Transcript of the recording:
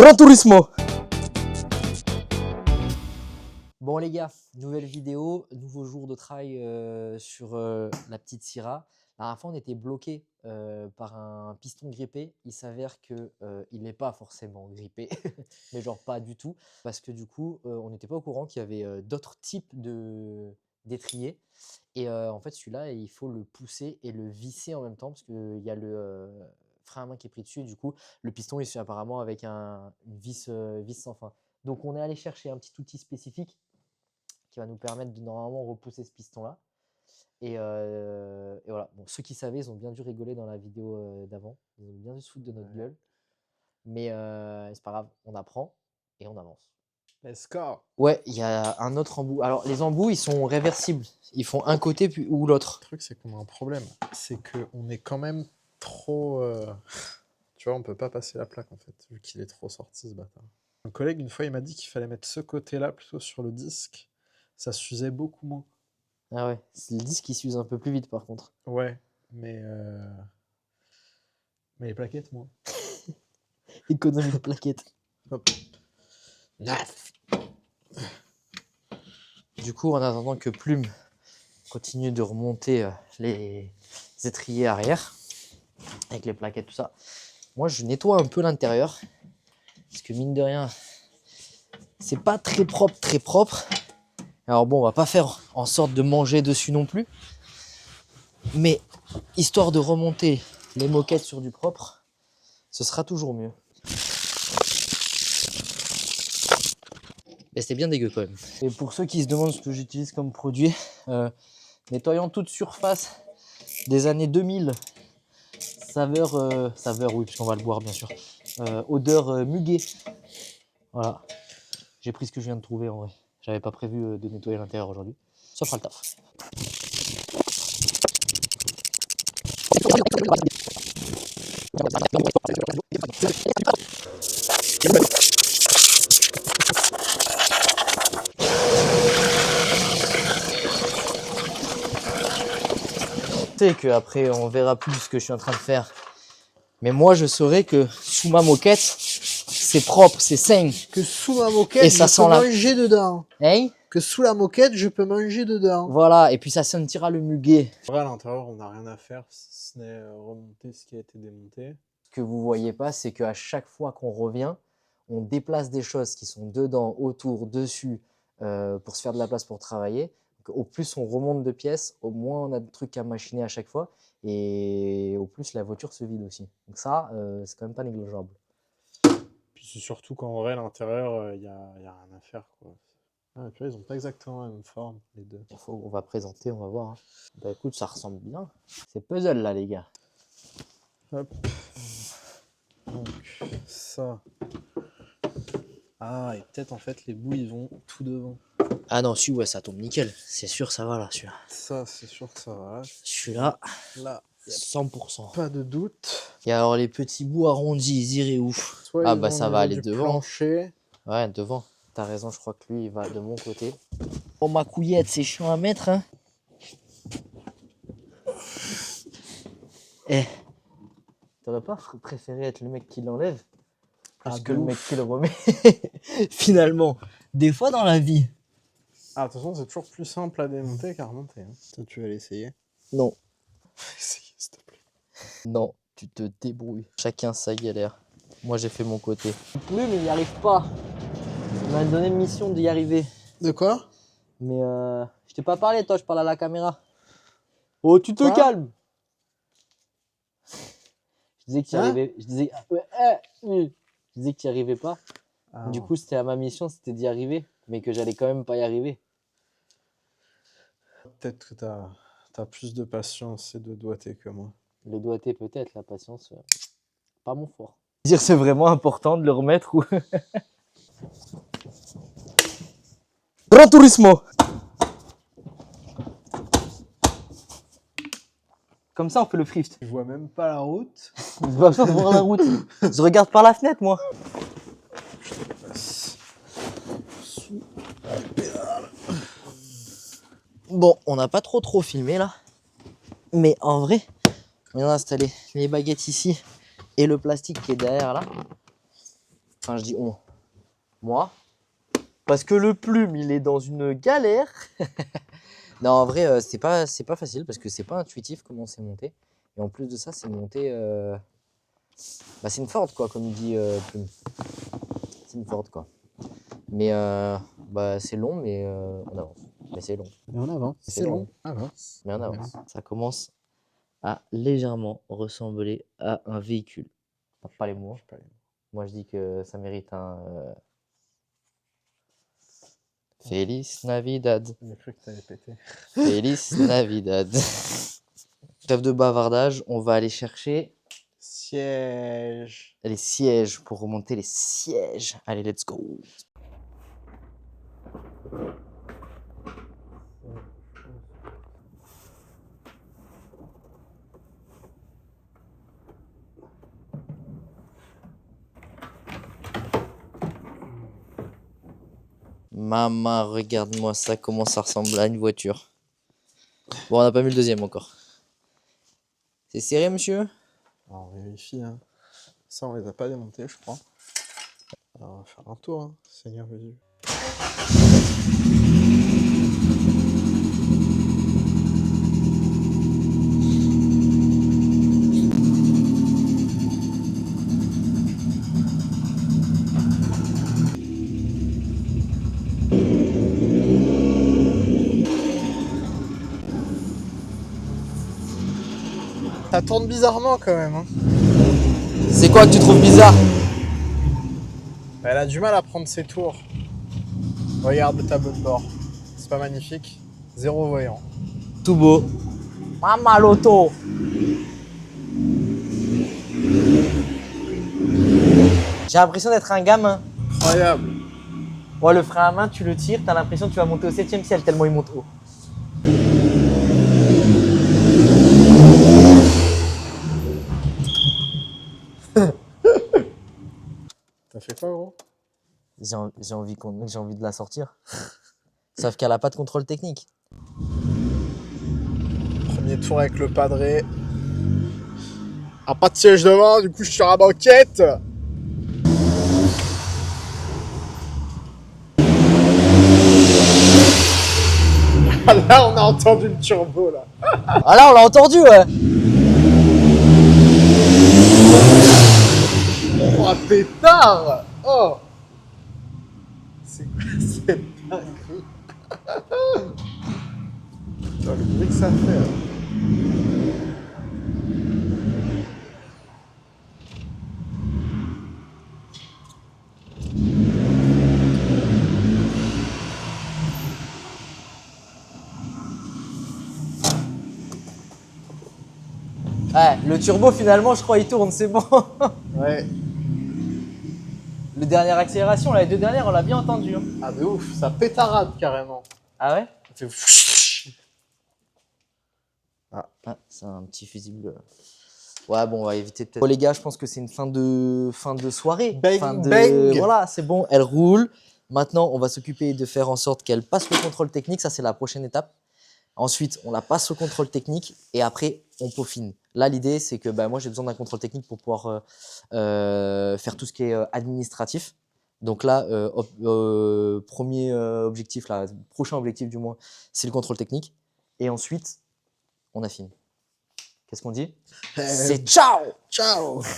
Gran Turismo. Bon les gars, nouvelle vidéo, nouveau jour de travail sur la petite Syrah. La dernière fois on était bloqué par un piston grippé. Il s'avère que il n'est pas forcément grippé, mais genre pas du tout, parce que du coup on n'était pas au courant qu'il y avait d'autres types d'étriers. Et en fait celui-là il faut le pousser et le visser en même temps, parce qu'il y a le frein à main qui est pris dessus. Et du coup le piston il se fait apparemment avec une vis sans fin. Donc on est allé chercher un petit outil spécifique qui va nous permettre de normalement repousser ce piston-là. Et voilà. Bon, ceux qui savaient, ils ont bien dû rigoler dans la vidéo d'avant. Ils ont bien dû se foutre de notre gueule. Mais c'est pas grave, on apprend et on avance. Let's go. Ouais, il y a un autre embout. Alors, les embouts, ils sont réversibles. Ils font un côté puis, ou l'autre. Le truc, c'est qu'on a un problème. C'est qu'on est quand même trop... Tu vois, on peut pas passer la plaque, en fait, vu qu'il est trop sorti, ce bâtard. Un collègue, une fois, il m'a dit qu'il fallait mettre ce côté-là plutôt sur le disque. Ça s'usait beaucoup moins. Ah ouais, c'est le disque qui s'use un peu plus vite, par contre. Ouais, mais les plaquettes, moi. Économie de plaquettes. Hop. Neuf. Du coup, en attendant que Plume continue de remonter les étriers arrière, avec les plaquettes, tout ça, moi, je nettoie un peu l'intérieur. Parce que mine de rien, c'est pas très propre, très propre. Alors bon, on va pas faire en sorte de manger dessus non plus. Mais histoire de remonter les moquettes sur du propre, ce sera toujours mieux. Mais c'était bien dégueu quand même. Et pour ceux qui se demandent ce que j'utilise comme produit, nettoyant toute surface des années 2000, saveur oui, puisqu'on va le boire bien sûr, odeur muguet. Voilà, j'ai pris ce que je viens de trouver en vrai. J'avais pas prévu de nettoyer l'intérieur aujourd'hui. Ça fera le taf. Tu sais qu'après on verra plus ce que je suis en train de faire. Mais moi je saurais que sous ma moquette, c'est propre, c'est sain. Que sous ma moquette, Et ça je sent peux la- manger dedans. Hein? Que sous la moquette, je peux manger dedans. Voilà, et puis ça sentira le muguet. En vrai, à l'intérieur, on n'a rien à faire, si ce n'est remonter ce qui a été démonté. Ce que vous voyez pas, c'est qu'à chaque fois qu'on revient, on déplace des choses qui sont dedans, autour, dessus, pour se faire de la place pour travailler. Donc, au plus on remonte de pièces, au moins on a de trucs à machiner à chaque fois, et au plus la voiture se vide aussi. Donc ça, c'est quand même pas négligeable. Puis c'est surtout qu'en vrai, à l'intérieur, il y a rien à faire, quoi. Ah, tu vois, ils ont pas exactement la même forme, les deux. On va présenter, on va voir. Hein. Bah écoute, ça ressemble bien. C'est puzzle là, les gars. Hop. Donc, ça. Ah, et peut-être en fait, les bouts, ils vont tout devant. Ah non, celui, ouais, ça tombe nickel. C'est sûr, ça va là, celui-là. Ça, c'est sûr que ça va. Celui-là, Là, 100%. pas de doute. Et alors, les petits bouts arrondis, ils iraient où? Soit Ah ils bah vont ça au va niveau aller du devant. plancher. Ouais, devant. T'as raison, je crois que lui, il va de mon côté. Oh, ma couillette, c'est chiant à mettre, hein. Eh, t'aurais pas préféré être le mec qui l'enlève plus Ah, que de le ouf. mec qui le remet? Finalement, des fois dans la vie. Ah, attention, c'est toujours plus simple à démonter qu'à remonter. Hein. Toi, tu vas l'essayer. Non, Essaye, s'il te plaît. non, tu te débrouilles. Chacun sa galère. Moi, j'ai fait mon côté. Plus, mais il n'y arrive pas. On m'a donné une mission d'y arriver. De quoi? Mais je t'ai pas parlé, toi, je parle à la caméra. Oh, tu te Quoi? calmes. Je disais que tu y Hein? arrivais. Je disais que tu y arrivais pas. Ah, Du coup, c'était à ma mission, c'était d'y arriver, mais que j'allais quand même pas y arriver. peut-être que t'as plus de patience et de doigté que moi. Le doigté peut-être, la patience, pas mon fort. Dire c'est vraiment important de le remettre ou. Gran Turismo. Comme ça, on fait le thrift. Je vois même pas la route. J'ai pas besoin de voir la route. Je regarde par la fenêtre, moi. Bon, on n'a pas trop filmé là. Mais en vrai, on vient d'installer les baguettes ici et le plastique qui est derrière là. Enfin, je dis on. Moi. Parce que le plume, il est dans une galère. Non, en vrai, c'est pas facile parce que c'est pas intuitif comment c'est monté. Et en plus de ça, c'est monté. Bah, c'est une Ford, quoi, comme dit Plume. C'est une Ford, quoi. Mais bah, c'est long, mais on avance. Mais c'est long. Et on avance. C'est long. Avance. Mais on avance. Ça commence à légèrement ressembler à un véhicule. Pas les mots. Moi, je dis que ça mérite un. Feliz Navidad. J'ai cru que t'allais péter. Feliz Navidad. Trêve de bavardage, on va aller chercher Siège. les sièges pour remonter les sièges. Allez, let's go. Maman, regarde-moi ça, comment ça ressemble à une voiture. Bon, on n'a pas mis le deuxième encore. C'est serré, monsieur? Alors, on vérifie. Hein. Ça, on les a pas démontés, je crois. Alors, on va faire un tour, hein. Seigneur Jésus. Ça tourne bizarrement quand même. Hein. C'est quoi que tu trouves bizarre? Elle a du mal à prendre ses tours. Regarde le tableau de bord. C'est pas magnifique? Zéro voyant. Tout beau. Maman l'auto. J'ai l'impression d'être un gamin. Incroyable. Ouais, le frein à main, tu le tires, t'as l'impression que tu vas monter au 7e ciel tellement il monte haut. T'as fait quoi, gros? J'ai envie de la sortir. Sauf qu'elle a pas de contrôle technique. Premier tour avec le padré. Ah, pas de siège devant, du coup je suis sur la banquette. Ah, là on a entendu le turbo là. Ah là, on l'a entendu, ouais. Oh, un pétard. Oh. C'est quoi cette dinguerie? Oh, le bruit que ça fait. Hein. Ouais, le turbo, finalement, je crois, il tourne, c'est bon. Ouais. Le dernière accélération, là, les deux dernières, on l'a bien entendu. Hein. Ah de ouf, ça pétarade carrément. Ah ouais? Ça fait... Ah, c'est un petit fusible. Ouais, bon, on va éviter peut-être. Bon, les gars, je pense que c'est une fin de soirée. Bang, bang. Voilà, c'est bon, elle roule. Maintenant, on va s'occuper de faire en sorte qu'elle passe le contrôle technique. Ça, c'est la prochaine étape. Ensuite, on la passe au contrôle technique et après, on peaufine. Là, l'idée, c'est que bah, moi, j'ai besoin d'un contrôle technique pour pouvoir faire tout ce qui est administratif. Donc là, premier objectif, là, prochain objectif du moins, c'est le contrôle technique. Et ensuite, on affine. Qu'est-ce qu'on dit? C'est ciao! Ciao.